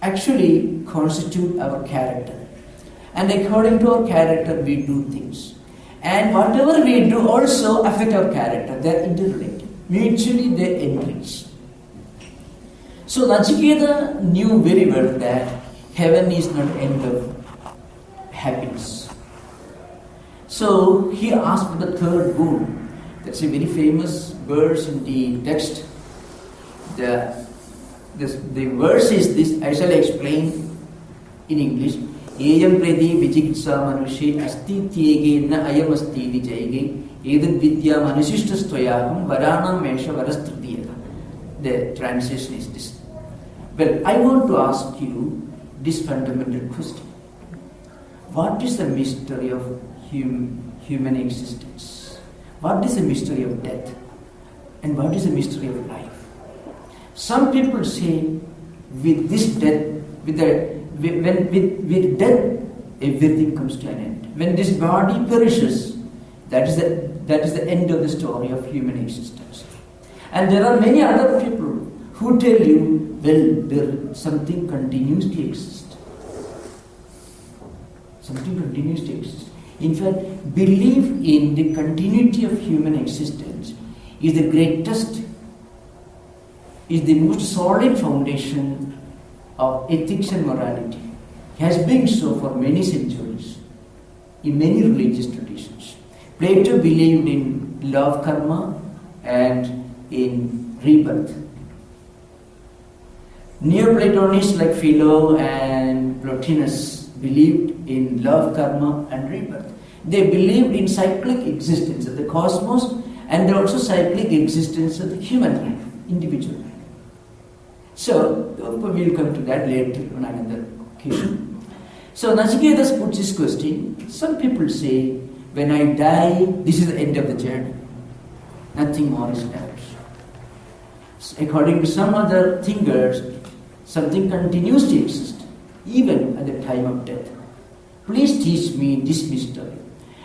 actually constitute our character. And according to our character, we do things. And whatever we do also affect our character. They are interrelated. Mutually they enrich. So Nachiketa knew very well that heaven is not end of happiness. So he asked for the third boon. That's a very famous verse in the text. The verse is this, I shall explain in English. Eyam predi vichikitsa manushe asti tyege na ayam asti dijayege edad vidya manusishtastvayaham varanam mesha varastritiyaka. The translation is this. Well, I want to ask you this fundamental question. What is the mystery of human existence? What is the mystery of death? And what is the mystery of life? Some people say, with this death, with death, everything comes to an end. When this body perishes, that is the end of the story of human existence. And there are many other people who tell you, well, something continues to exist. Something continues to exist. In fact, belief in the continuity of human existence is the greatest, is the most solid foundation of ethics and morality. It has been so for many centuries in many religious traditions. Plato believed in law of karma and in rebirth. Neoplatonists like Philo and Plotinus believed in law of karma and rebirth. They believed in cyclic existence of the cosmos and also cyclic existence of the human life, individual life. So, we'll come to that later on another occasion. So, Nachiketa puts this question. Some people say, when I die, this is the end of the journey. Nothing more is left. So, according to some other thinkers, something continues to exist, even at the time of death. Please teach me this mystery.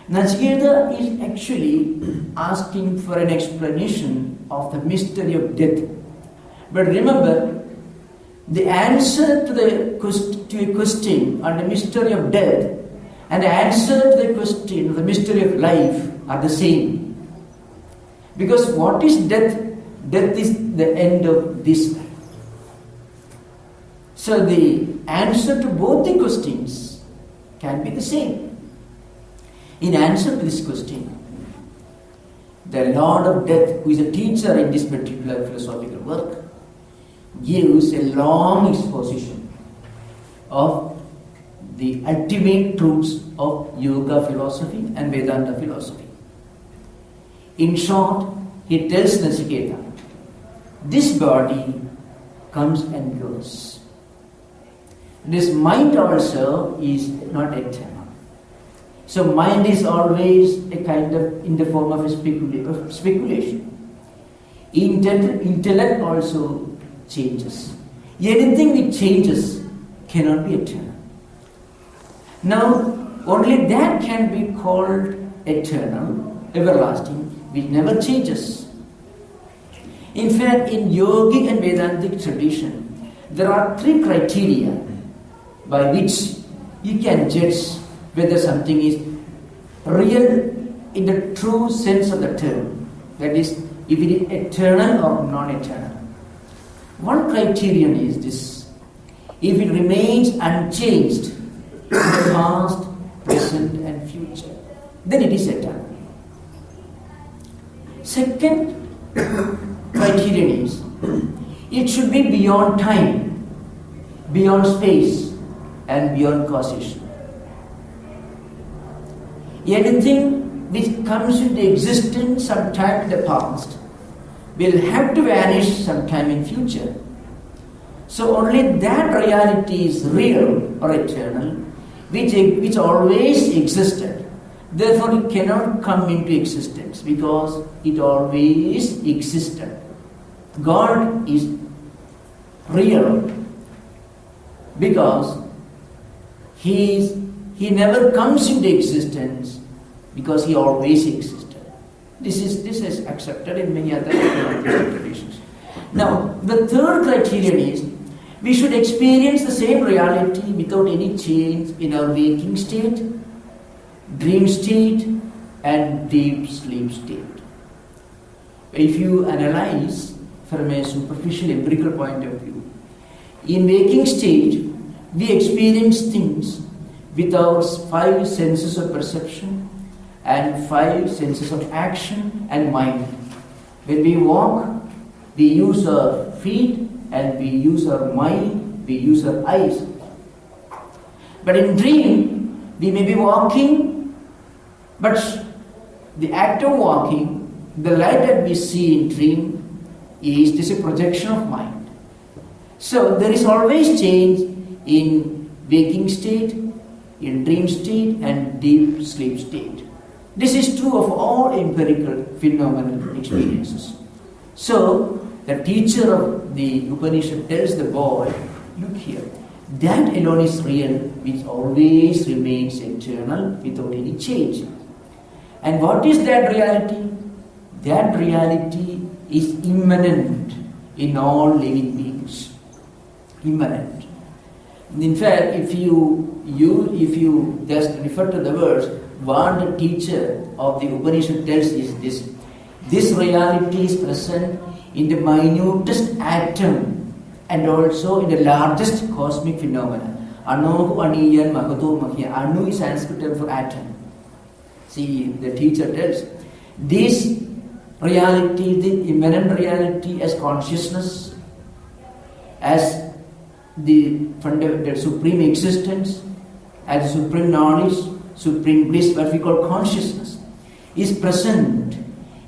Nachiketa is actually asking for an explanation of the mystery of death. But remember, the answer to a question on the mystery of death and the answer to the question of the mystery of life are the same. Because what is death? Death is the end of this life. So the answer to both the questions can be the same. In answer to this question, the Lord of Death, who is a teacher in this particular philosophical work, gives a long exposition of the ultimate truths of yoga philosophy and Vedanta philosophy. In short, he tells Nachiketa, this body comes and goes. This mind also is not eternal. So mind is always a kind of in the form of a speculation. Intellect also changes. Anything which changes cannot be eternal. Now, only that can be called eternal, everlasting, which never changes. In fact, in yogic and Vedantic tradition, there are 3 criteria by which you can judge whether something is real in the true sense of the term. That is, if it is eternal or non-eternal. One criterion is this: if it remains unchanged in the past, present and future, then it is eternal. Second criterion is, it should be beyond time, beyond space and beyond causation. Anything which comes into existence sometime in the past will have to vanish sometime in future. So only that reality is real or eternal, which always existed. Therefore it cannot come into existence because it always existed. God is real because He never comes into existence because He always existed. This is accepted in many other traditions. Now, the third criterion is We should experience the same reality without any change in our waking state, dream state, and deep sleep state. If you analyze from a superficial empirical point of view, in waking state, we experience things with our 5 senses of perception and 5 senses of action and mind. When we walk, we use our feet and we use our mind, we use our eyes. But in dream, we may be walking, but the act of walking, the light that we see in dream is just a projection of mind. So there is always change in waking state, in dream state and deep sleep state. This is true of all empirical phenomenal experiences. So the teacher of the Upanishad tells the boy, look here, that alone is real, which always remains eternal without any change. And what is that reality? That reality is immanent in all living beings. Immanent. In fact, if you just refer to the words, what the teacher of the Upanishad tells is this. This reality is present in the minutest atom and also in the largest cosmic phenomena. Anu, Aniyan, Mahatu, Mahya. Anu is Sanskrit term for atom. See, the teacher tells, this reality, the immanent reality as consciousness, as the supreme existence, as supreme knowledge, supreme bliss, what we call consciousness, is present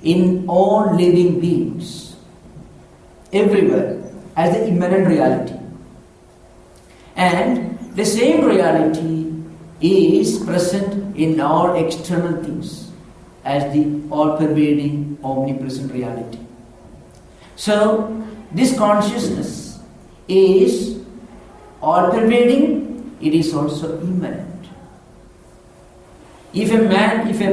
in all living beings, everywhere, as the immanent reality. And the same reality is present in all external things, as the all-pervading, omnipresent reality. So, this consciousness is all-pervading, it is also immanent. If a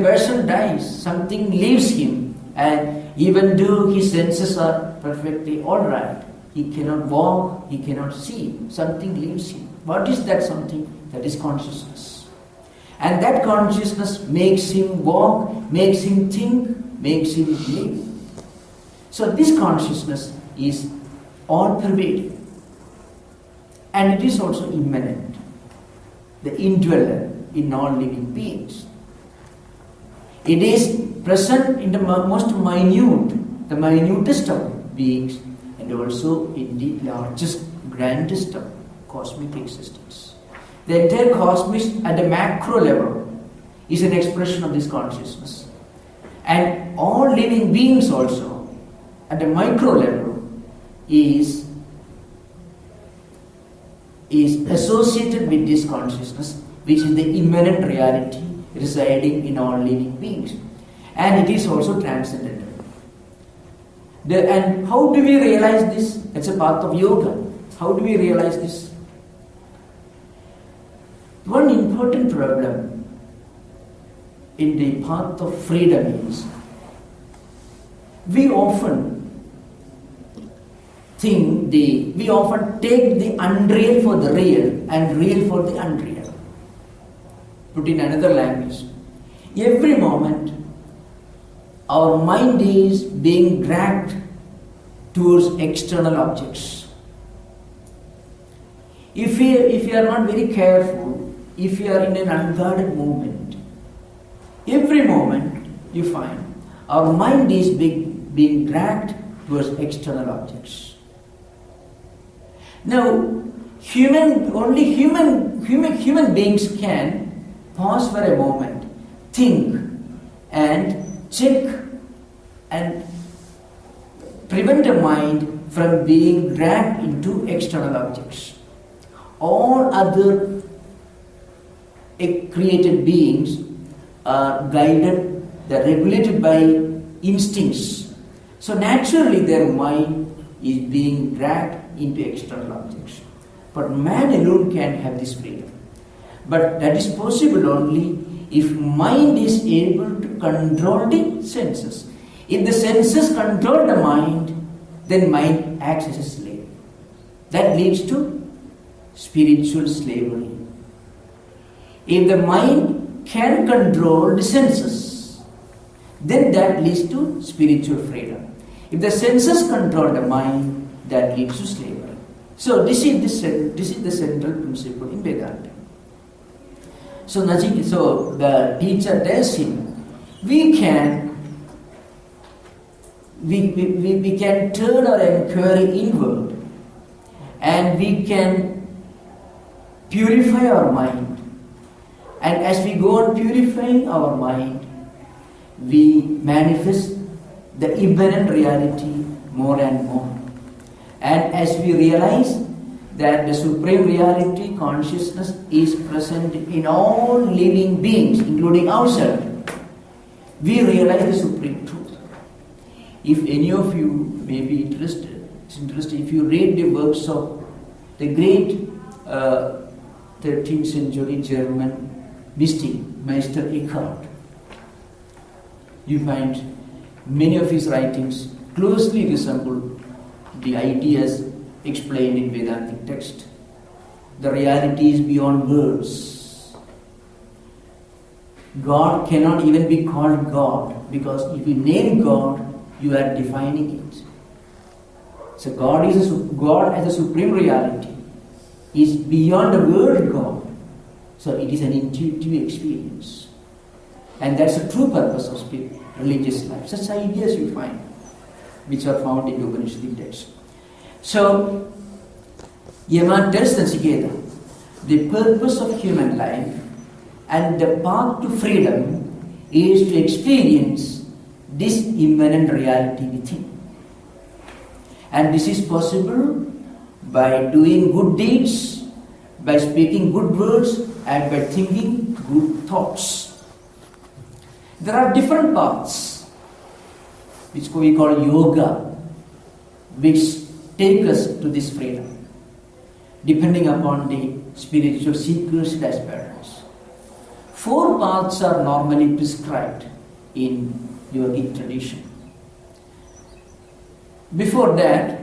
person dies, something leaves him, and even though his senses are perfectly alright, he cannot walk, he cannot see, something leaves him. What is that something? That is consciousness. And that consciousness makes him walk, makes him think, makes him live. So this consciousness is all-pervading. And it is also immanent, the indweller in all living beings. It is present in the most minute, the minutest of beings, and also in the largest, grandest of cosmic existence. The entire cosmos at the macro level is an expression of this consciousness. And all living beings also at the micro level is associated with this consciousness, which is the immanent reality residing in all living beings. And it is also transcendental. And how do we realize this? It's a path of yoga. How do we realize this? One important problem in the path of freedom is we often take the unreal for the real and real for the unreal. Put in another language, every moment our mind is being dragged towards external objects. If we are not very careful, if we are in an unguarded movement, every moment you find our mind is being dragged towards external objects. Now, human beings can pause for a moment, think, and check and prevent the mind from being dragged into external objects. All other created beings are guided, they are regulated by instincts. So naturally their mind is being dragged into external objects. But man alone can have this freedom. But that is possible only if mind is able to control the senses. If the senses control the mind, then mind acts as a slave. That leads to spiritual slavery. If the mind can control the senses, then that leads to spiritual freedom. If the senses control the mind, that leads to slavery. So this is the central principle in Vedanta. So the teacher tells him, we can turn our inquiry inward, and we can purify our mind. And as we go on purifying our mind, we manifest the immanent reality more and more. And as we realize that the supreme reality, consciousness, is present in all living beings, including ourselves, we realize the supreme truth. If any of you may be interested, if you read the works of the great 13th century German mystic, Meister Eckhart, you find many of his writings closely resemble the ideas explained in Vedantic text. The reality is beyond words. God cannot even be called God, because if you name God, you are defining it. So God as a supreme reality is beyond the word God. So it is an intuitive experience. And that's the true purpose of religious life. Such ideas you find, which are found in the Upanishadic text. So, Yama tells Nachikheta, the purpose of human life and the path to freedom is to experience this immanent reality within. And this is possible by doing good deeds, by speaking good words, and by thinking good thoughts. There are different paths, which we call yoga, which take us to this freedom, depending upon the spiritual seekers and aspirants. 4 paths are normally prescribed in yogic tradition. Before that,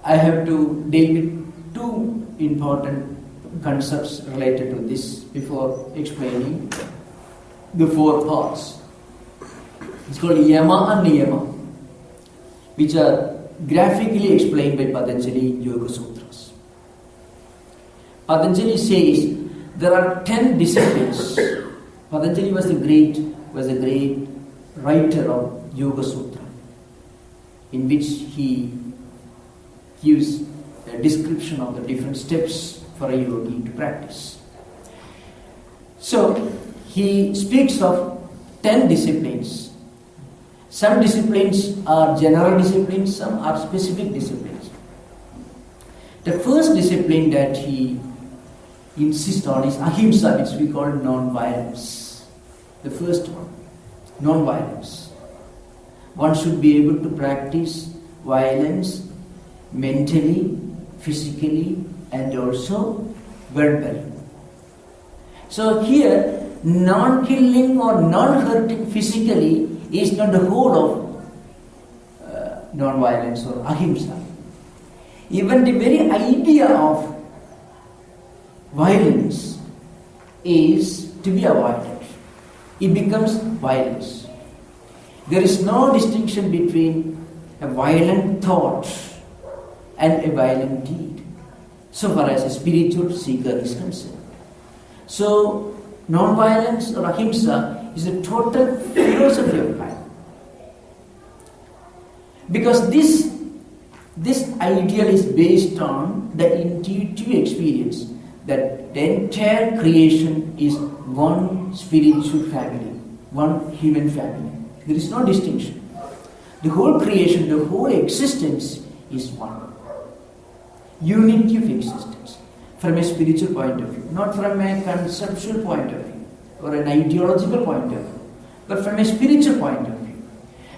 I have to deal with 2 important concepts related to this before explaining the 4 paths. It's called Yama and Niyama, which are graphically explained by Patanjali in Yoga Sutras. Patanjali says there are 10 disciplines. Patanjali was a great writer of Yoga Sutra, in which he gives a description of the different steps for a yogi to practice. So he speaks of 10 disciplines. Some disciplines are general disciplines, some are specific disciplines. The first discipline that he insists on is ahimsa, which we call non-violence. The first one, non-violence. One should be able to practice violence mentally, physically, and also verbally. So here, non-killing or non-hurting physically is not the whole of non-violence or ahimsa. Even the very idea of violence is to be avoided. It becomes violence. There is no distinction between a violent thought and a violent deed, so far as a spiritual seeker is concerned. So, non-violence or ahimsa is a total philosophy of life. Because this ideal is based on the intuitive experience that the entire creation is one spiritual family, one human family. There is no distinction. The whole creation, the whole existence is one. Unity of existence from a spiritual point of view, not from a conceptual point of view or an ideological point of view, but from a spiritual point of view.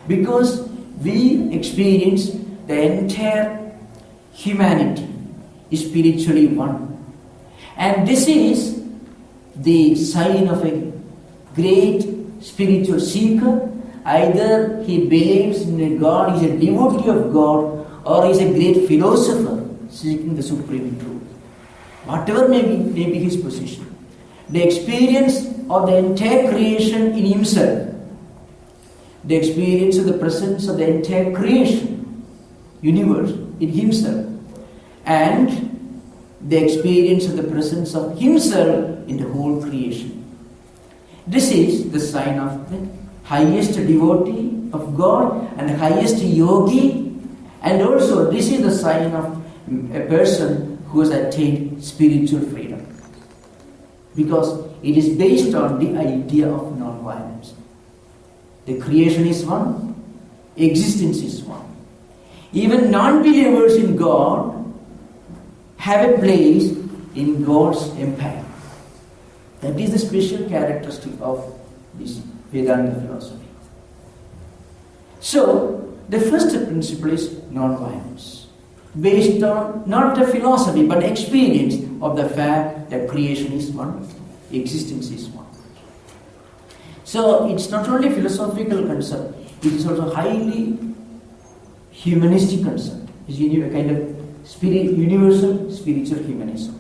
Because we experience the entire humanity is spiritually one. And this is the sign of a great spiritual seeker. Either he believes in a God, is a devotee of God, or is a great philosopher, seeking the supreme truth. Whatever may be his position, the experience of the entire creation in himself, the experience of the presence of the entire creation, universe in himself, and the experience of the presence of himself in the whole creation. This is the sign of the highest devotee of God and the highest yogi, and also this is the sign of a person who has attained spiritual freedom, because it is based on the idea of non-violence. The creation is one, existence is one. Even non-believers in God have a place in God's empire. That is the special characteristic of this Vedanta philosophy. So, the first principle is non-violence, based on not a philosophy but experience of the fact that creation is one, existence is one. So, it's not only philosophical concept, it is also highly humanistic concept. It's a kind of universal spiritual humanism.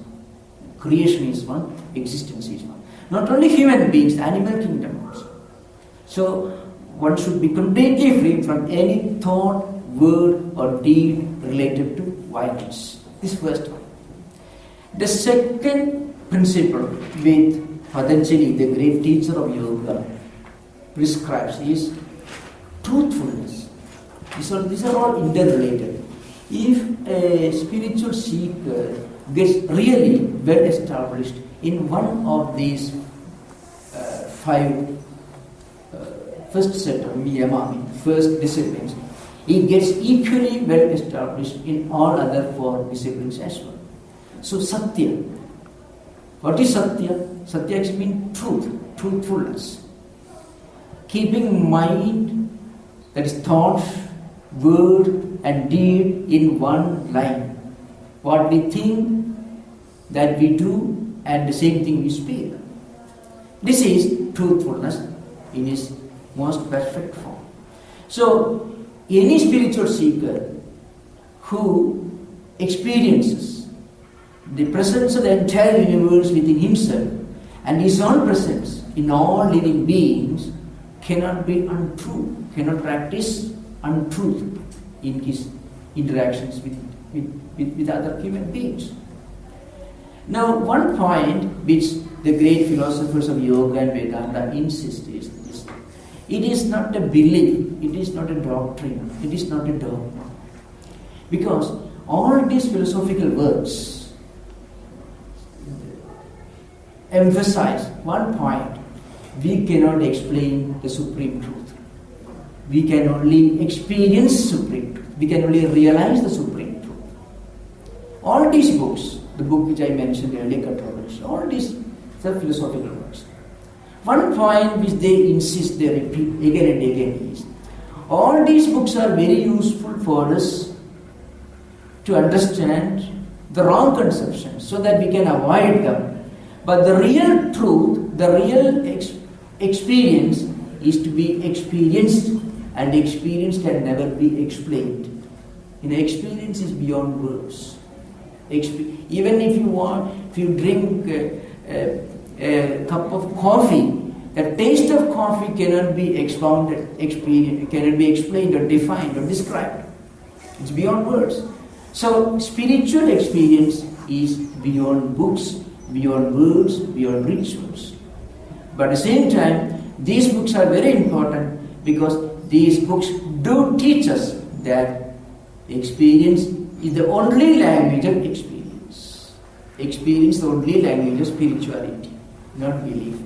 Creation is one, existence is one. Not only human beings, the animal kingdom also. So, one should be completely free from any thought, word or deed related to violence. This first one. The second principle with Patanjali, the great teacher of yoga, prescribes is truthfulness. These are all interrelated. If a spiritual seeker gets really well established in one of these five first set of first disciplines, he gets equally well established in all other four disciplines as well. So Satya. What is Satya? Satya actually means truth, truthfulness. Keeping mind, that is thought, word and deed in one line. What we think, that we do, and the same thing we speak. This is truthfulness in its most perfect form. So, any spiritual seeker who experiences the presence of the entire universe within himself and his own presence in all living beings cannot be untrue, cannot practice untruth in his interactions with other human beings. Now, one point which the great philosophers of yoga and Vedanta insist is this: it is not a belief, it is not a doctrine, it is not a dogma. Because all these philosophical works emphasize one point: we cannot explain the supreme truth. We can only experience supreme truth. We can only realize the supreme truth. All these books, the book which I mentioned earlier, Tattwamayananda, all these are philosophical works. One point which they insist, they repeat again and again is, all these books are very useful for us to understand the wrong conceptions so that we can avoid them. But the real truth, the real experience is to be experienced, and experience can never be explained. Experience is beyond words. Even if you drink a cup of coffee, the taste of coffee cannot be cannot be explained or defined or described. It's beyond words. So spiritual experience is beyond books, beyond words, beyond rituals. But at the same time, these books are very important because these books do teach us that experience is the only language of experience. Experience is the only language of spirituality, not belief.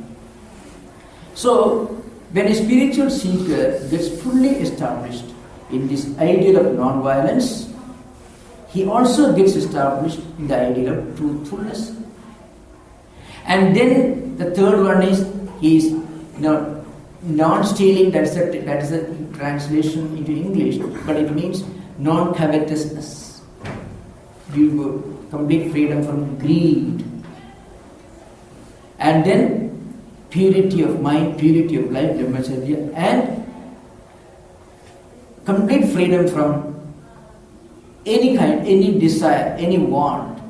So, when a spiritual seeker gets fully established in this ideal of non-violence, he also gets established in the ideal of truthfulness. And then the third one is non-stealing. That is the translation into English, but it means non-covetousness. Complete freedom from greed. And then purity of mind, purity of life, and complete freedom from any kind, any desire, any want.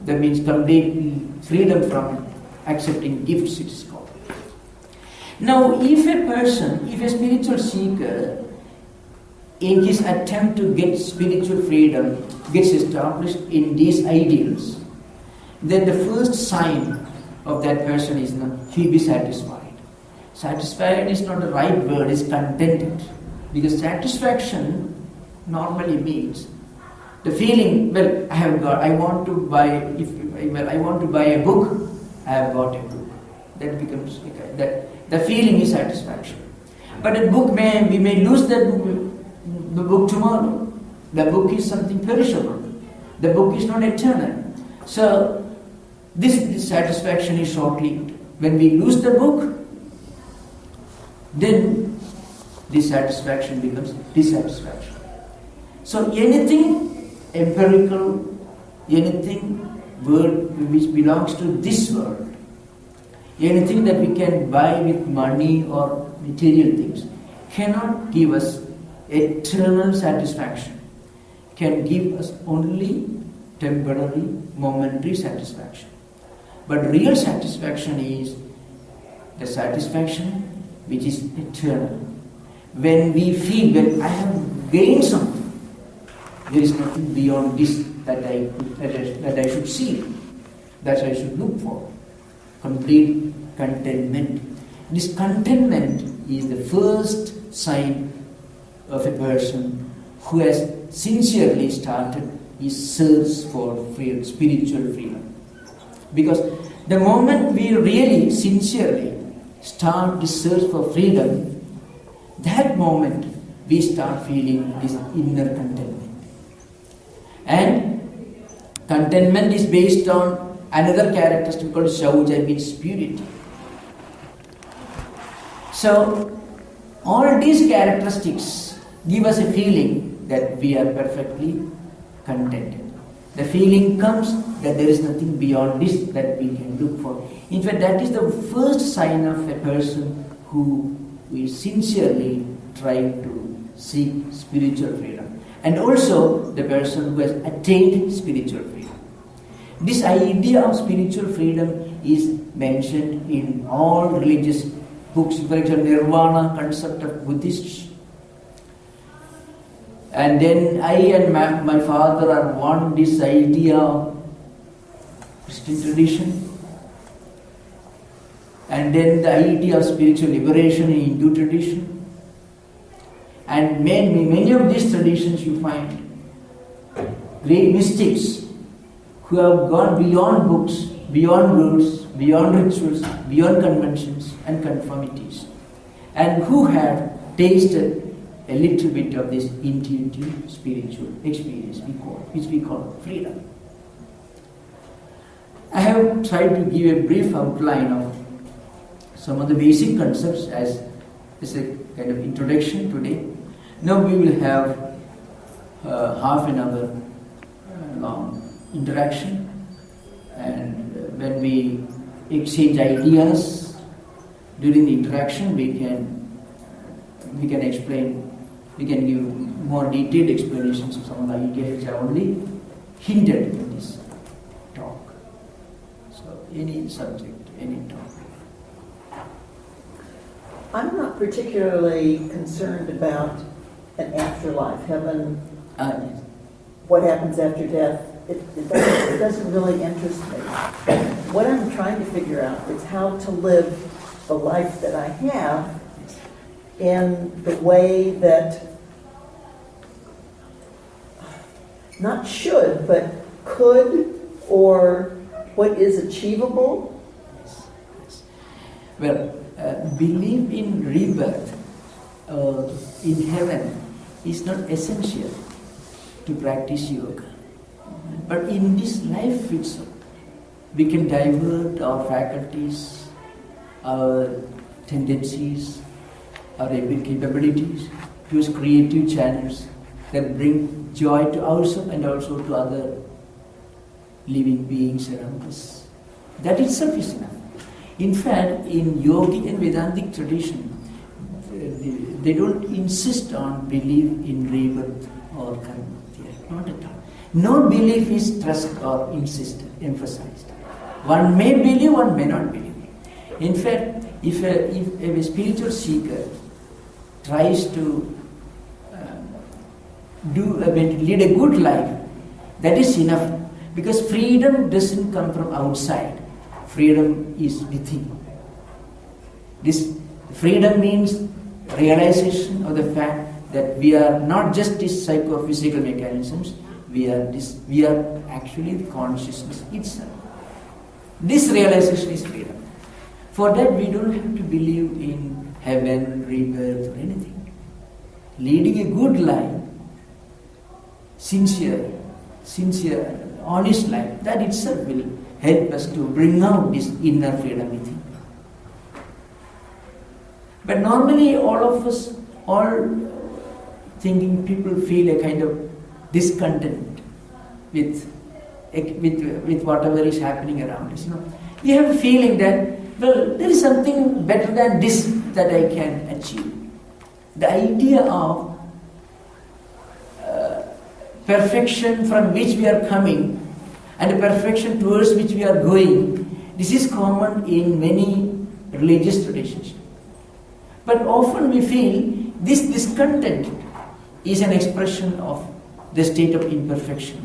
That means complete freedom from accepting gifts, it is called. Now, if a spiritual seeker, in his attempt to get spiritual freedom, gets established in these ideals, then the first sign of that person is he'll be satisfied. Satisfied is not the right word, it's contented. Because satisfaction normally means the feeling, well, I want to buy a book, I have got a book. That becomes, the feeling is satisfaction. But a book we may lose the book tomorrow. The book is something perishable. The book is not eternal. So, this satisfaction is short-lived. When we lose the book, then this satisfaction becomes dissatisfaction. So anything empirical, anything which belongs to this world, anything that we can buy with money or material things, cannot give us eternal satisfaction. Can give us only temporary, momentary satisfaction. But real satisfaction is the satisfaction which is eternal. When we feel that I have gained something, there is nothing beyond this that I should seek, that I should look for. Complete contentment. This contentment is the first sign of a person who has sincerely started his search for spiritual freedom. Because the moment we really sincerely start the search for freedom, that moment we start feeling this inner contentment. And contentment is based on another characteristic called Shauja, means purity. So, all these characteristics give us a feeling that we are perfectly contented. The feeling comes that there is nothing beyond this that we can look for. In fact, that is the first sign of a person who is sincerely trying to seek spiritual freedom. And also the person who has attained spiritual freedom. This idea of spiritual freedom is mentioned in all religious books. For example, Nirvana concept of Buddhists. And then I and my father are one, this idea of Christian tradition. And then the idea of spiritual liberation in Hindu tradition. And many of these traditions you find great mystics who have gone beyond books, beyond rules, beyond rituals, beyond conventions and conformities, and who have tasted a little bit of this intuitive spiritual experience which we call freedom. I have tried to give a brief outline of some of the basic concepts as a kind of introduction today. Now we will have half an hour long interaction, and when we exchange ideas during the interaction, we can explain. We can give more detailed explanations of some of the ideas which are only hinted in this talk. So, any subject, any topic. I'm not particularly concerned about an afterlife, heaven, Yes. what happens after death. It doesn't really interest me. What I'm trying to figure out is how to live the life that I have in the way that not should, but could, or what is achievable. Yes. Well, belief in rebirth in heaven is not essential to practice yoga. But in this life itself, we can divert our faculties, our tendencies, our capabilities, use creative channels that bring joy to ourselves and also to other living beings around us. That itself is enough. In fact, in yogic and Vedantic tradition, they don't insist on belief in rebirth or karma theory. Not at all. No belief is stressed or emphasized. One may believe, one may not believe. In fact, if a spiritual seeker tries to lead a good life, that is enough. Because freedom doesn't come from outside. Freedom is within. This freedom means realization of the fact that we are not just these psychophysical mechanisms, we are actually the consciousness itself. This realization is freedom. For that we don't have to believe in heaven, rebirth or anything. Leading a good life, sincere, honest life, that itself will help us to bring out this inner freedom within. But normally all thinking people feel a kind of discontent with whatever is happening around us. We have a feeling that, well, there is something better than this that I can achieve. The idea of perfection from which we are coming and the perfection towards which we are going, this is common in many religious traditions. But often we feel this discontent is an expression of the state of imperfection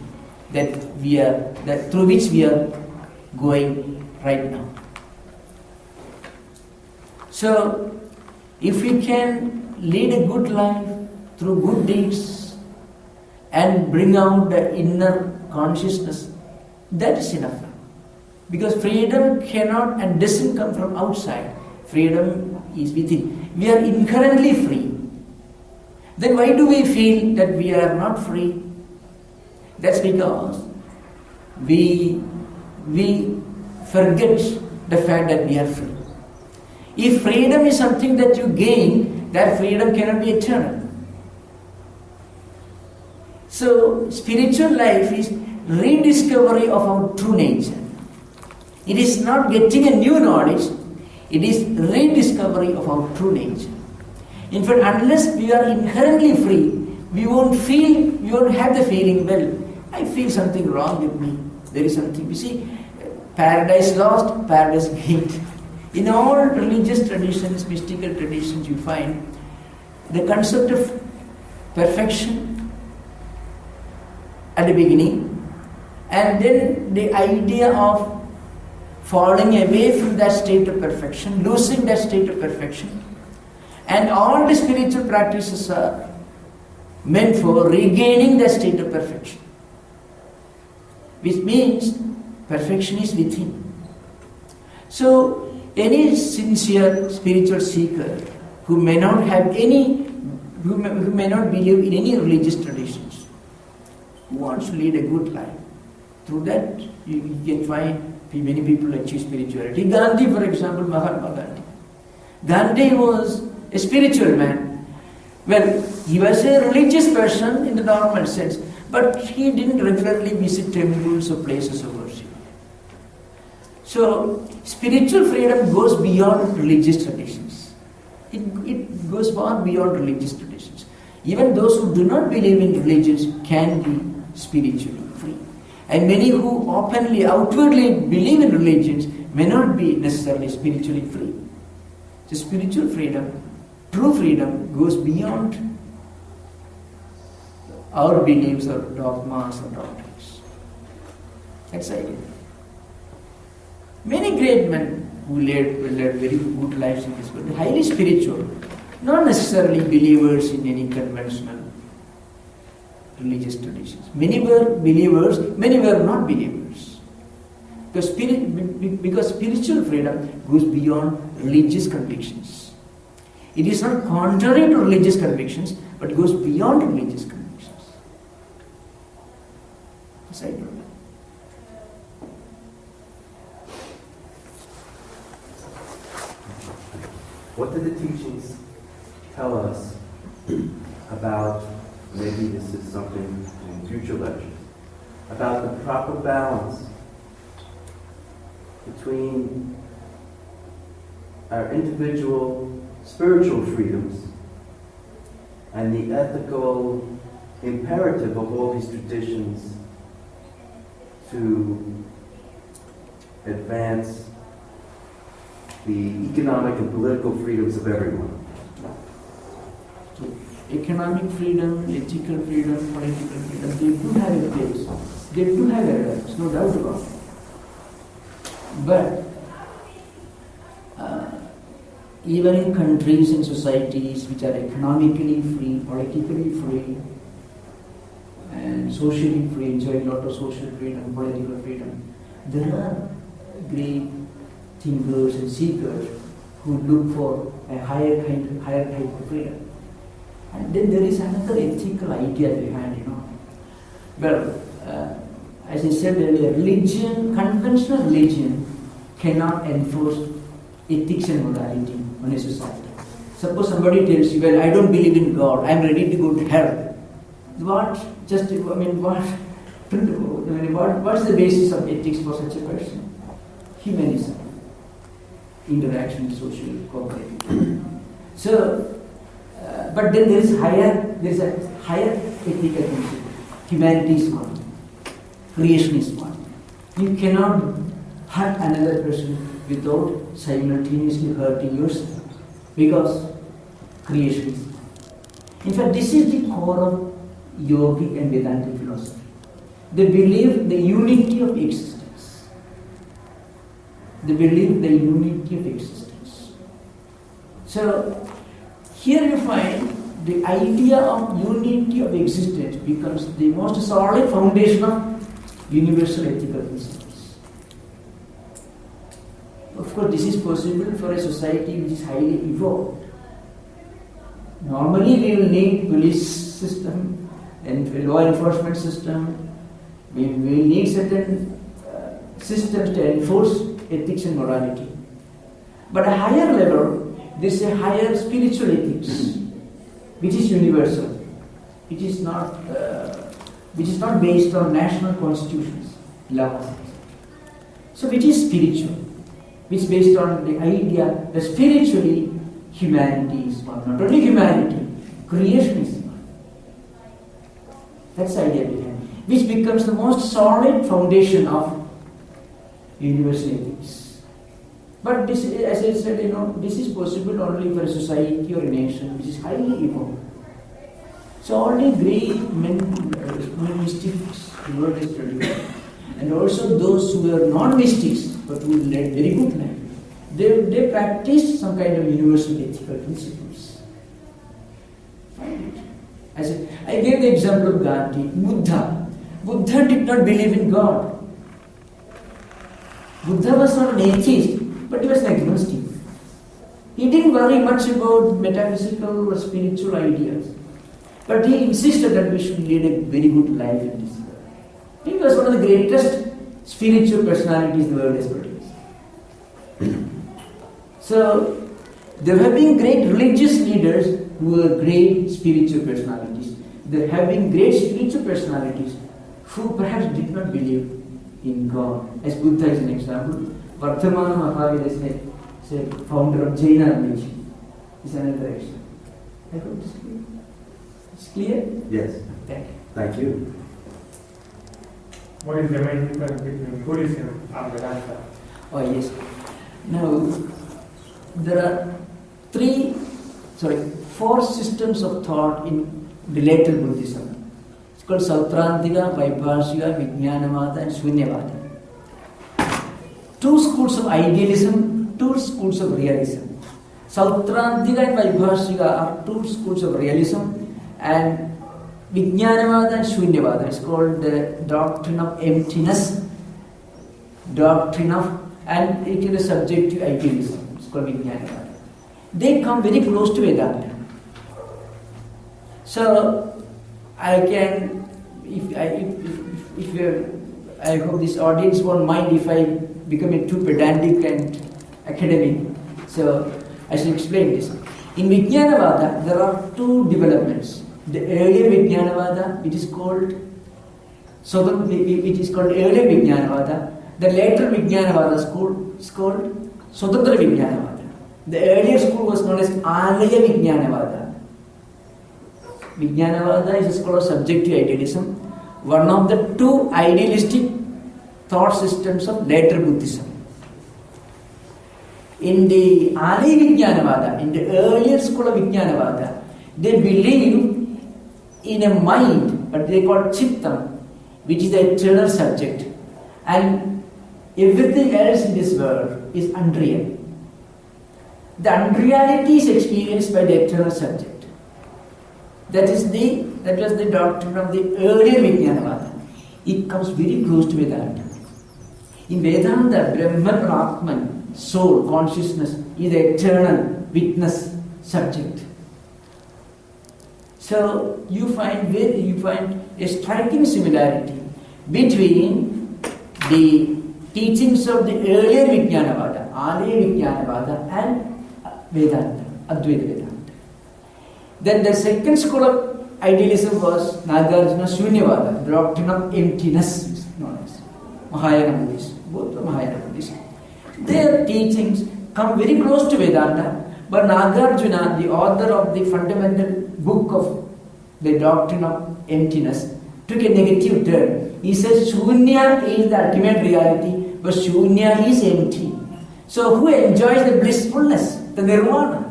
through which we are going right now. So, if we can lead a good life through good deeds and bring out the inner consciousness, that is enough. Because freedom cannot and doesn't come from outside. Freedom is within. We are inherently free. Then why do we feel that we are not free? That's because we forget the fact that we are free. If freedom is something that you gain, that freedom cannot be eternal. So, spiritual life is rediscovery of our true nature. It is not getting a new knowledge, it is rediscovery of our true nature. In fact, unless we are inherently free, we won't have the feeling, well, I feel something wrong with me. There is something, you see, paradise lost, paradise gained. In all religious traditions, mystical traditions, you find the concept of perfection at the beginning, and then the idea of falling away from that state of perfection, losing that state of perfection. And all the spiritual practices are meant for regaining that state of perfection. Which means perfection is within. So, any sincere spiritual seeker who may not believe in any religious traditions, who wants to lead a good life, through that you can find many people achieve spirituality. Gandhi, for example, Mahatma Gandhi. Gandhi was a spiritual man. Well, he was a religious person in the normal sense, but he didn't regularly visit temples or places of worship. So, spiritual freedom goes beyond religious traditions. It goes far beyond religious traditions. Even those who do not believe in religions can be spiritually free. And many who openly, outwardly believe in religions may not be necessarily spiritually free. So spiritual freedom, true freedom, goes beyond our beliefs or dogmas or doctrines. That's the idea. Many great men who led very good lives in this world, highly spiritual, not necessarily believers in any conventional religious traditions. Many were believers, many were not believers. Because spiritual freedom goes beyond religious convictions. It is not contrary to religious convictions, but goes beyond religious convictions. Yes, I know. What do the teachings tell us about, maybe this is something in future lectures, about the proper balance between our individual spiritual freedoms and the ethical imperative of all these traditions to advance the economic and political freedoms of everyone. So, economic freedom, ethical freedom, political freedom, they do have a place. They do have relevance, no doubt about it. But even in countries and societies which are economically free, politically free, and socially free, enjoying a lot of social freedom, political freedom, there are great thinkers and seekers who look for a higher type of freedom. And then there is another ethical idea behind, Well, as I said earlier, religion, conventional religion cannot enforce ethics and morality on a society. Suppose somebody tells you, well, I don't believe in God, I'm ready to go to hell. What's the basis of ethics for such a person? Humanism. Interaction, social, cooperative. So, but then there is a higher ethical principle. Humanity is one. Creation is one. You cannot hurt another person without simultaneously hurting yourself, because creation is one. In fact, this is the core of yogic and Vedanta philosophy. They believe the unity of existence. They believe the unity of existence. So, here you find the idea of unity of existence becomes the most solid foundation of universal ethical principles. Of course, this is possible for a society which is highly evolved. Normally, we will need police system and law enforcement system. We will need certain systems to enforce ethics and morality. But at a higher level, there is a higher spiritual ethics, which is universal. It is not, which is not based on national constitutions, laws. So, which is spiritual, which is based on the idea that spiritually humanity is one. Not only humanity, creation is one. That's the idea behind it, which becomes the most solid foundation of universal ethics. But this, as I said, this is possible only for a society or a nation which is highly evolved. So only great mystics, the world is produced, and also those who are non-mystics but who led very good life, they practiced some kind of universal ethical principles. As I gave the example of Gandhi, Buddha. Buddha did not believe in God. Buddha was not an atheist, but he was an agnostic. He didn't worry much about metaphysical or spiritual ideas. But he insisted that we should lead a very good life in this world. He was one of the greatest spiritual personalities the world has produced. So, there have been great religious leaders who were great spiritual personalities. There have been great spiritual personalities who perhaps did not believe in God. As Buddha is an example. Tattwamayananda is a founder of Jaina religion. Is another example. I hope this is clear. It's clear? Yes. Thank you. What is the main difference between Buddhism and Vedanta? Oh yes. Now, there are four systems of thought in related Buddhism. It's called Sautrantika, Vaibhashika, Vijnanavada and Shunyavada. Two schools of idealism, two schools of realism. Sautrantika and Vaibhashika are two schools of realism, and Vijnanavada and Shunyavada is called the doctrine of emptiness, and it is a subjective idealism. It's called Vijnanavada. They come very close to Vedanta. So, I can, I hope this audience won't mind if I become too pedantic and academic. So, I shall explain this. In Vijnanavada, there are two developments. The earlier Vijnanavada, which is called earlier Vijnanavada. The later Vijnanavada school is called Swatantra Vijnanavada. The earlier school was known as Alaya Vijnanavada. Vijnanavada is a school of subjective idealism, one of the two idealistic thought systems of later Buddhism. In the Adi Vijnanavada, in the earlier school of Vijnanavada, they believe in a mind, but they call Chittam, which is the eternal subject, and everything else in this world is unreal. The unreality is experienced by the eternal subject. That was the doctrine of the earlier Vijnanavada. It comes very close to Vedanta. In Vedanta, Brahman or Atman, soul, consciousness, is the eternal witness subject. So you find a striking similarity between the teachings of the earlier Vijnanavada, Adi Vijnanavada, and Vedanta, Advaita Vedanta. Then the second school of idealism was Nagarjuna Shunyavada, the doctrine of emptiness, known as Mahayana Buddhists, both the Mahayana Buddhists. Their teachings come very close to Vedanta, but Nagarjuna, the author of the fundamental book of the doctrine of emptiness, took a negative turn. He says Shunya is the ultimate reality, but Shunya is empty. So who enjoys the blissfulness, the nirvana?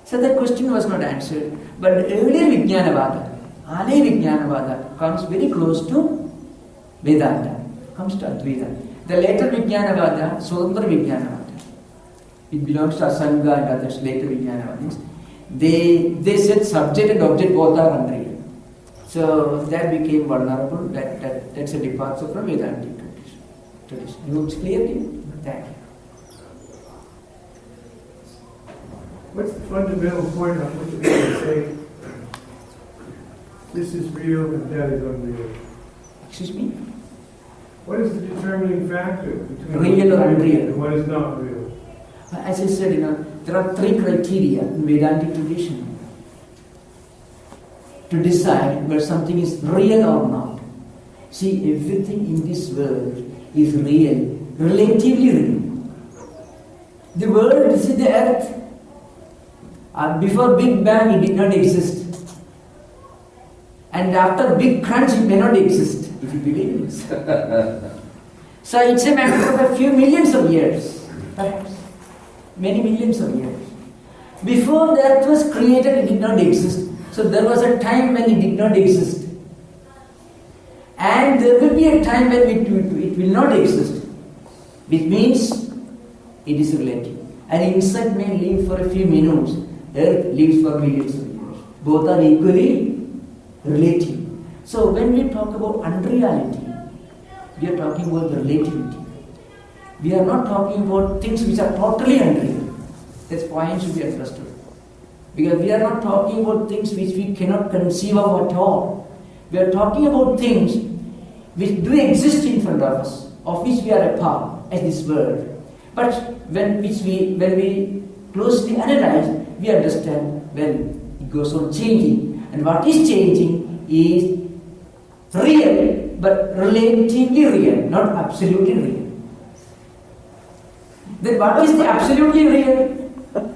So that question was not answered. But earlier Vijnanavada, Adi Vijnanavada, comes very close to Vedanta, comes to Advaita. The later Vijnanavada, Swamitra Vijnanavada, it belongs to Asanga and others, later Vijnanavadins. They said subject and object both are unreal. So that became vulnerable. That's a departure from Vedantic tradition. You know, it's clearly? Thank you. What's the fundamental point on which we can say this is real and that is unreal? Excuse me? What is the determining factor between Real or unreal? and what is not real? As I said, there are three criteria in Vedantic tradition to decide whether something is real or not. See, everything in this world is real, relatively real. The world, you see the earth, before Big Bang it did not exist. And after Big Crunch it may not exist, if you believe this. So it's a matter of a few millions of years, perhaps. Many millions of years. Before the earth was created, it did not exist. So there was a time when it did not exist. And there will be a time when it will not exist. Which means it is relative. An insect may live for a few minutes. Earth lives for millions of years. Both are equally relative. So when we talk about unreality, we are talking about the relativity. We are not talking about things which are totally unreal. That point should be understood. Because we are not talking about things which we cannot conceive of at all. We are talking about things which do exist in front of us, of which we are a part, as this world. But when we closely analyze, we understand, well, it goes on changing. And what is changing is real, but relatively real, not absolutely real. Then what is the absolutely real?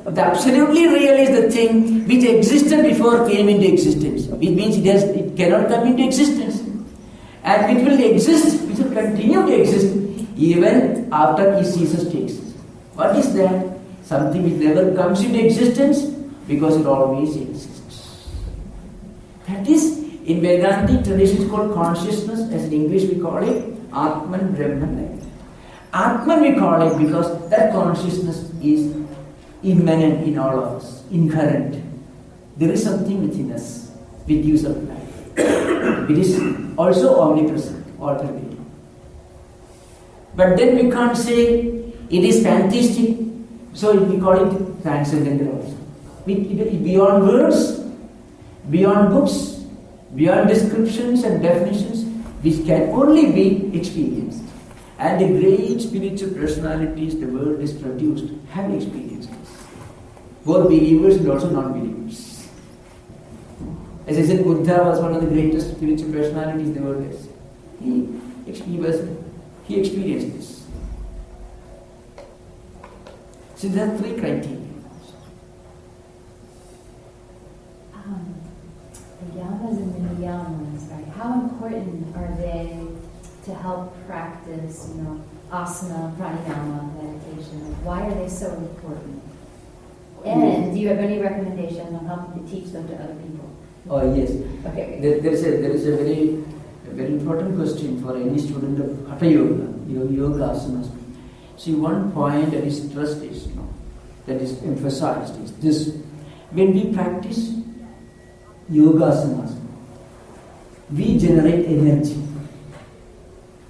The absolutely real is the thing which existed before came into existence. It means it cannot come into existence. And it will exist, it will continue to exist even after it ceases to exist. What is that? Something which never comes into existence because it always exists. That is, in Vedantic tradition, called consciousness, as in English we call it Atman, Brahman. Atman we call it because that consciousness is immanent in all of us, inherent. There is something within us which gives us life. It is also omnipresent, alternative. But then we can't say it is pantheistic, so we call it transcendental also. Beyond words, beyond books, beyond descriptions and definitions, which can only be experienced. And the great spiritual personalities the world has produced have experienced this. Both believers and also non-believers. As I said, Buddha was one of the greatest spiritual personalities the world has. He experienced this. So there are three criteria. practice, asana, pranayama, meditation? Why are they so important? And do you have any recommendation on how to teach them to other people? Oh yes. Okay. There is a very important question for any student of Hatha Yoga, yoga asanas. See, one point that is stressed is, that is emphasized is this: when we practice yoga asanas, we generate energy.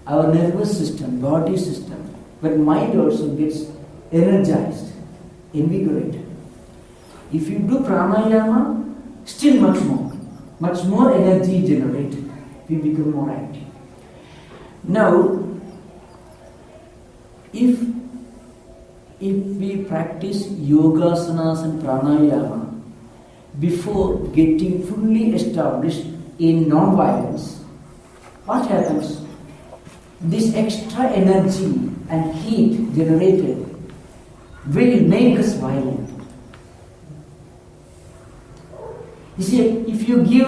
Our nervous system, body system, but mind also gets energized, invigorated. If you do pranayama, still much more energy generated. We become more active. Now, if we practice yogasanas and pranayama before getting fully established in non-violence, what happens? This extra energy and heat generated will make us violent. You see, if you give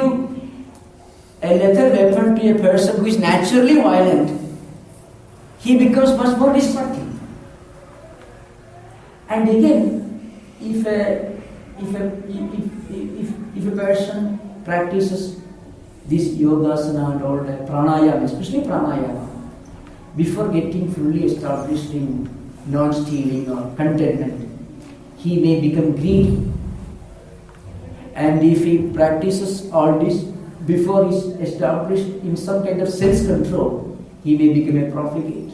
a lethal weapon to a person who is naturally violent, he becomes much more destructive. And again, if a person practices this yogasana and all that pranayama, especially pranayama, before getting fully established in non-stealing or contentment, he may become greedy. And if he practices all this before he is established in some kind of self-control, he may become a profligate.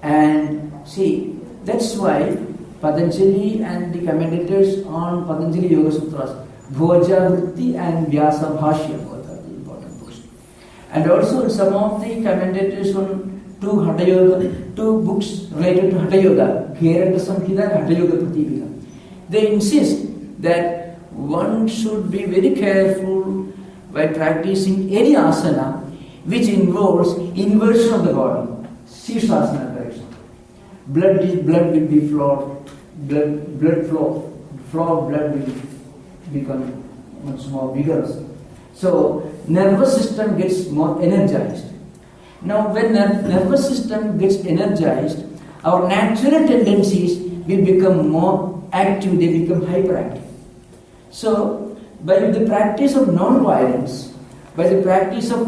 And see, that's why Patanjali and the commentators on Patanjali Yoga Sutras, Bhoja Vritti and Vyasa Bhashya, both are the important books. And also some of the commentators on two books related to Hatha Yoga, Kherata Samhita and Hatha Yoga Pratipika. They insist that one should be very careful by practicing any asana which involves inversion of the body. Sirsasana, for example. Blood will be flowed, blood flow of blood will become much more vigorous. So nervous system gets more energized. Now when the nervous system gets energized, our natural tendencies will become more active, they become hyperactive. So by the practice of non-violence, by the practice of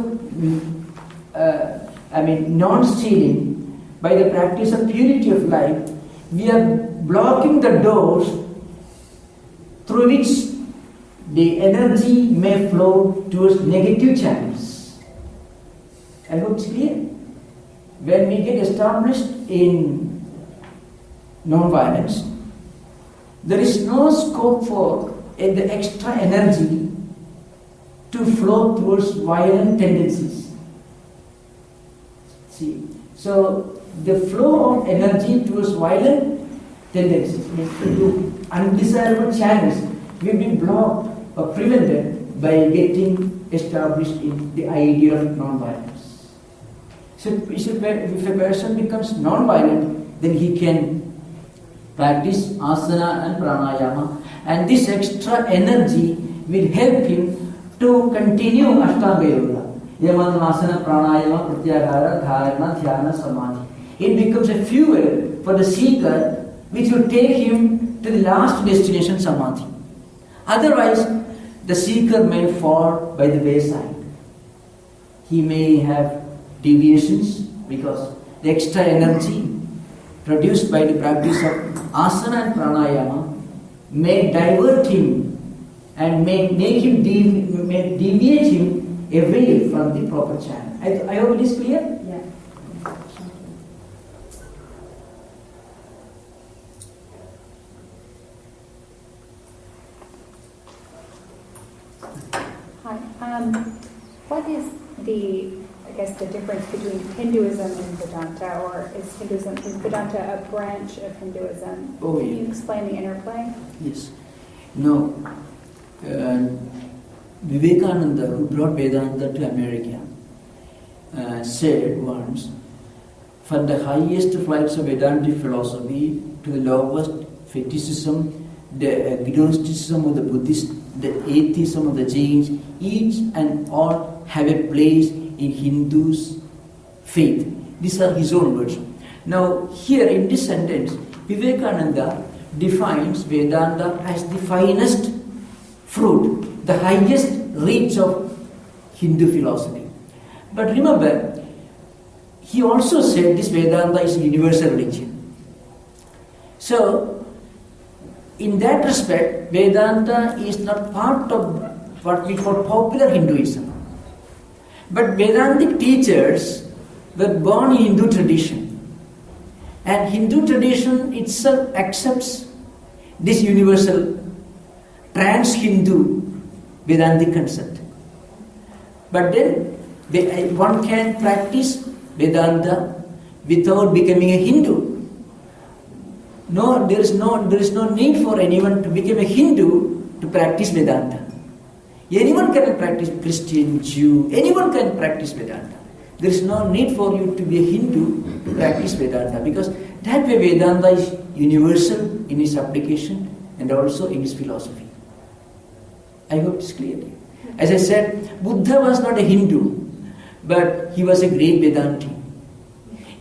non-stealing, by the practice of purity of life, we are blocking the doors through which the energy may flow towards negative channels. I hope it's clear. When we get established in non-violence, there is no scope for the extra energy to flow towards violent tendencies. See, so the flow of energy towards violent tendencies, into undesirable channels, will be blocked or prevented by getting established in the idea of non-violence. So if a person becomes non-violent, then he can practice asana and pranayama, and this extra energy will help him to continue Ashtanga Yoga. Yamana, asana, pranayama, pratyahara, dharana, dhyana, samadhi. It becomes a fuel for the seeker which will take him to the last destination, samadhi. Otherwise, the seeker may fall by the wayside. He may have deviations because the extra energy produced by the practice of asana and pranayama may divert him and may make him deviate him away from the proper channel. I hope it is clear? Yeah. Hi. What is the difference between Hinduism and Vedanta, or is Vedanta a branch of Hinduism? Oh, Can yeah. you explain the interplay? Yes. No. Vivekananda, who brought Vedanta to America, said once, for the highest flights of Vedantic philosophy to the lowest fetishism, the agnosticism of the Buddhists, the atheism of the Jains, each and all have a place in Hindus' faith. These are his own words. Now, here in this sentence, Vivekananda defines Vedanta as the finest fruit, the highest reach of Hindu philosophy. But remember, he also said this Vedanta is a universal religion. So, in that respect, Vedanta is not part of what we call popular Hinduism. But Vedantic teachers were born in Hindu tradition. And Hindu tradition itself accepts this universal trans-Hindu Vedantic concept. But then one can practice Vedanta without becoming a Hindu. No, there is no need for anyone to become a Hindu to practice Vedanta. Anyone can practice Christian, Jew, anyone can practice Vedanta. There is no need for you to be a Hindu to practice Vedanta, because that way Vedanta is universal in its application and also in its philosophy. I hope it's clear. As I said, Buddha was not a Hindu, but he was a great Vedanti.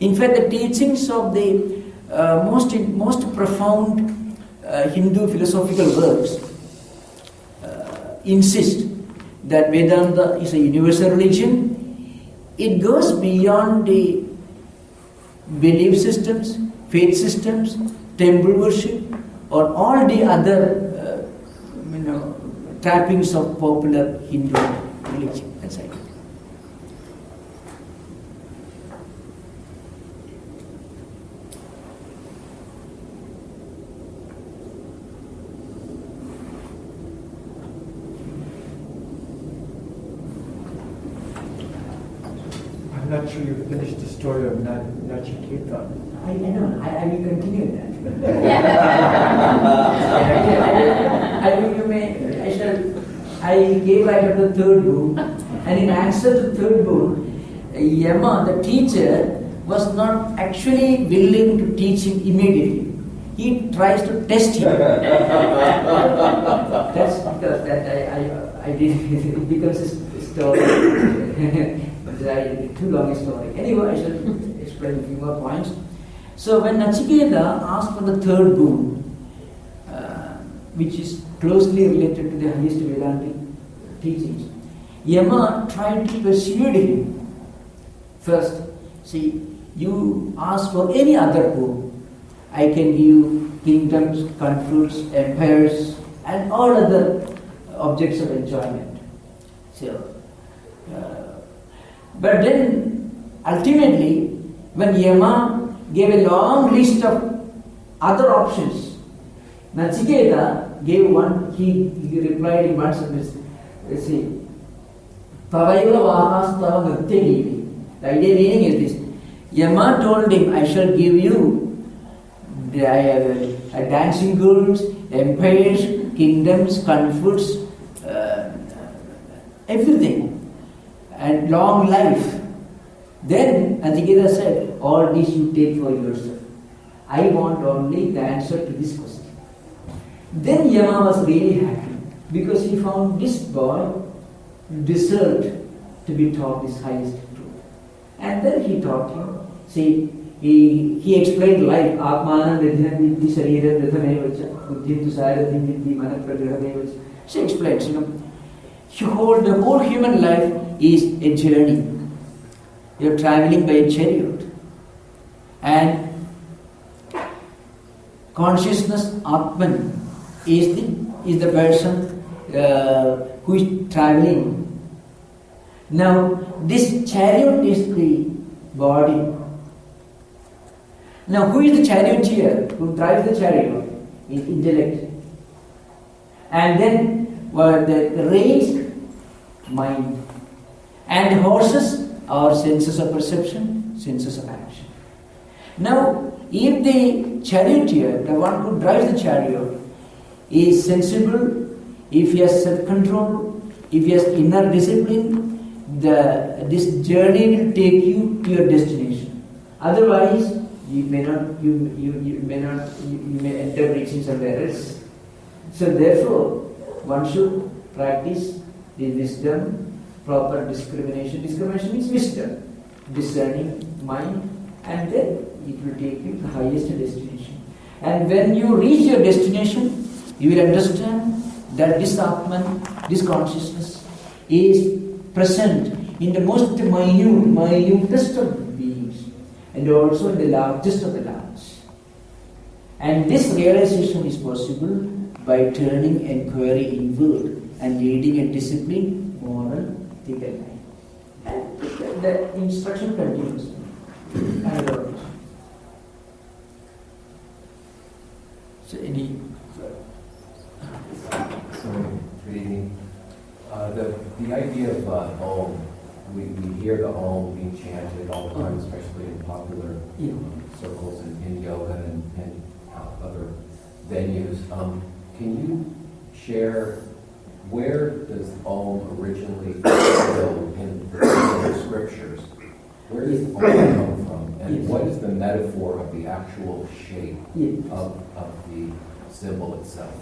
In fact, the teachings of the most profound Hindu philosophical works insist that Vedanta is a universal religion. It goes beyond the belief systems, faith systems, temple worship, or all the other trappings of popular Hindu religion. That's it. I'm not sure you finished the story of Nachiketa. I know. I will continue that. I gave out of the third book, and in answer to the third book, Yama, the teacher, was not actually willing to teach him immediately. He tries to test him. That's because that I did. It becomes a story. Too long a story. Anyway, I shall explain a few more points. So when Nachiketa asked for the third boon, which is closely related to the highest Vedantic teachings, Yama tried to persuade him. First, see, you ask for any other boon. I can give kingdoms, countries, empires, and all other objects of enjoyment. So, but then ultimately, when Yama gave a long list of other options, Nachiketa gave one. He replied in one sentence. See, Tavayura Vahastava Nritya. The idea meaning is this: Yama told him, I shall give you dancing girls, empires, kingdoms, comforts, everything, and long life. Then Nachiketa said, all this you take for yourself. I want only the answer to this question. Then Yama was really happy, because he found this boy deserved to be taught this highest truth. And then he taught him. See, he explained life. Atmanam vidhyam vidhi shariram ritham buddhim tu sarathim vidhi manapragraham. She explains, the whole human life is a journey. You are traveling by a chariot. And consciousness, Atman, is the person who is traveling. Now, this chariot is the body. Now, who is the charioteer? Who drives the chariot? Is intellect. And then the reins, mind. And horses are senses of perception, senses of action. Now, if the charioteer, the one who drives the chariot, is sensible, if he has self-control, if he has inner discipline, this journey will take you to your destination. Otherwise, you may end up reaching somewhere else. So therefore, one should practice the wisdom, proper discrimination. Discrimination means wisdom, discerning mind, and then it will take you to the highest destination. And when you reach your destination, you will understand that this Atman, this consciousness, is present in the most minutest of beings, and also in the largest of the large. And this realization is possible by turning inquiry inward and leading a disciplined, moral, ethical life. And the instruction continues. Another one. So any So, good evening. The idea of Om, we hear the Om being chanted all the time, especially in popular circles in yoga and other venues. Can you share where does Om originally go in the scriptures? Where does Om come from? And what is the metaphor of the actual shape of the symbol itself?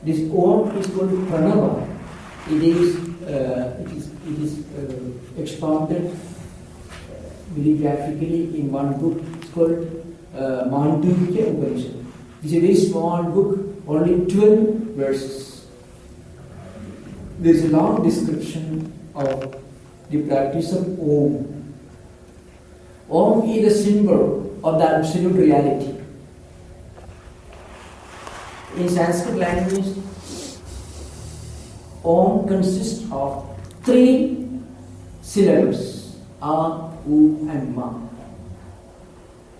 This Om is called Pranava. It is expounded very graphically in one book. It's called Mandukya Upanishad. It's a very small book, only 12 verses. There is a long description of the practice of Om. Om is a symbol of the absolute reality. In Sanskrit language, Om consists of 3 syllables, A, U and Ma.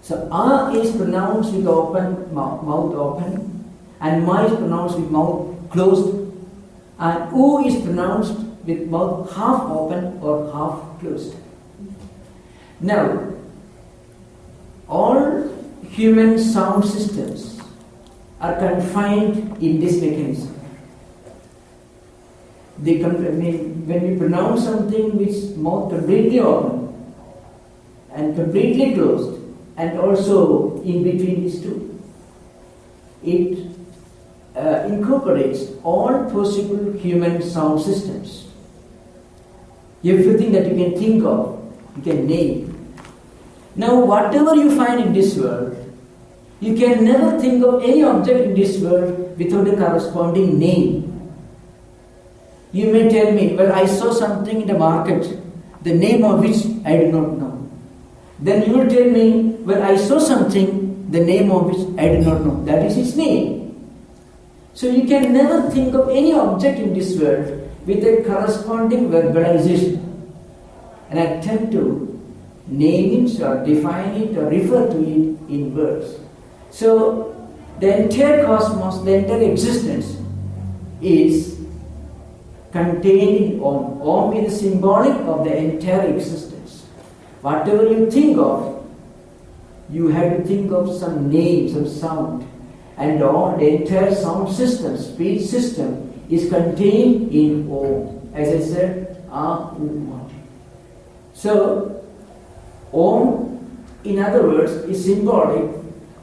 So A is pronounced with mouth open, and Ma is pronounced with mouth closed, and U is pronounced with mouth half open or half closed. Now, all human sound systems are confined in this mechanism. When we pronounce something with mouth completely open and completely closed, and also in between these two, it incorporates all possible human sound systems. Everything that you can think of, you can name. Now, whatever you find in this world, you can never think of any object in this world without a corresponding name. You may tell me, well, I saw something in the market, the name of which I do not know. Then you will tell me, well, I saw something, the name of which I do not know. That is its name. So you can never think of any object in this world with a corresponding verbalization. And attempt to name it or define it or refer to it in words. So the entire cosmos, the entire existence is contained in Om. Om is symbolic of the entire existence. Whatever you think of, you have to think of some name, some sound. And all the entire sound system, speech system, is contained in Om. As I said, A, U, Ma. So, Om, in other words, is symbolic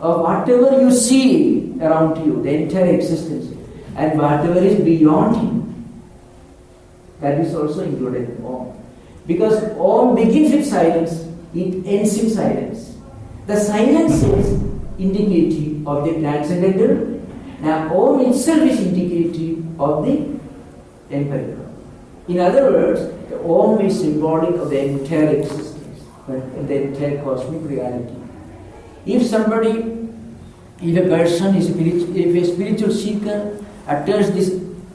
of whatever you see around you, the entire existence, and whatever is beyond you. That is also included in Om. Because Om begins with silence, it ends in silence. The silence is indicative of the transcendental. Now, Om itself is indicative of the empirical. In other words, the Om is symbolic of the entire existence, the entire cosmic reality. If a person is if a spiritual seeker utters this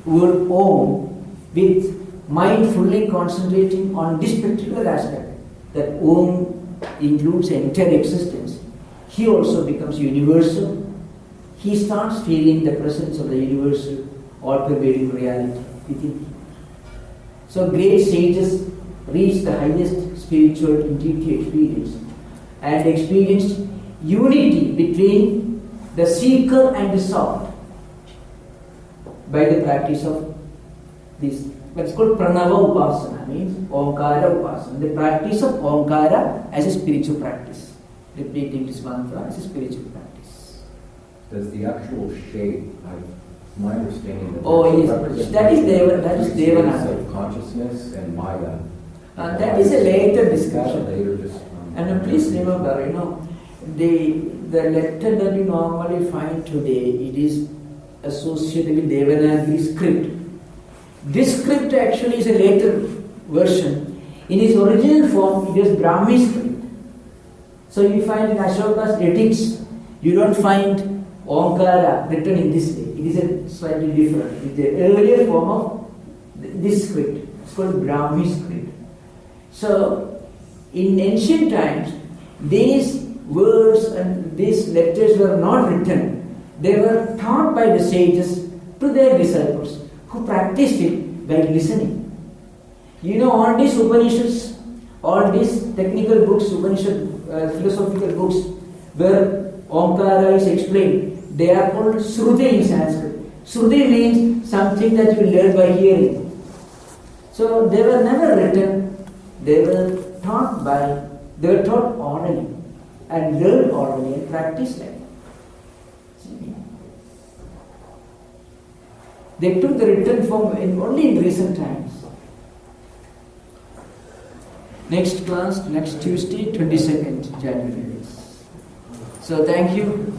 word Om with mind fully concentrating on this particular aspect, that Om includes entire existence, he also becomes universal. He starts feeling the presence of the universal, all-pervading reality within him. So great sages reach the highest spiritual intuitive experience and experienced unity between the seeker and the sought by the practice of this. What's called Pranava Upasana, means Omkara Upasana, the practice of Omkara as a spiritual practice. Repeating this mantra as a spiritual practice. Does the actual shape, my understanding that Oh, there's yes. representation That is Deva- of that is three states Devananda. of consciousness and Maya. That is a later Is that description. later just? And please remember, the letter that you normally find today, it is associated with Devanagari script. This script actually is a later version. In its original form, it is Brahmi script. So you find in Ashoka's edicts, you don't find Omkara written in this way. It is a slightly different. It is the earlier form of this script. It's called Brahmi script. So, in ancient times, these words and these letters were not written. They were taught by the sages to their disciples who practiced it by listening. All these Upanishads, all these technical books, Upanishad philosophical books, where Omkara is explained, they are called Shruti in Sanskrit. Shruti means something that you learn by hearing. So they were never written, they were taught orally and learned orally and practiced like that. They took the written form only in recent times. Next class, next Tuesday, 22nd January. So thank you.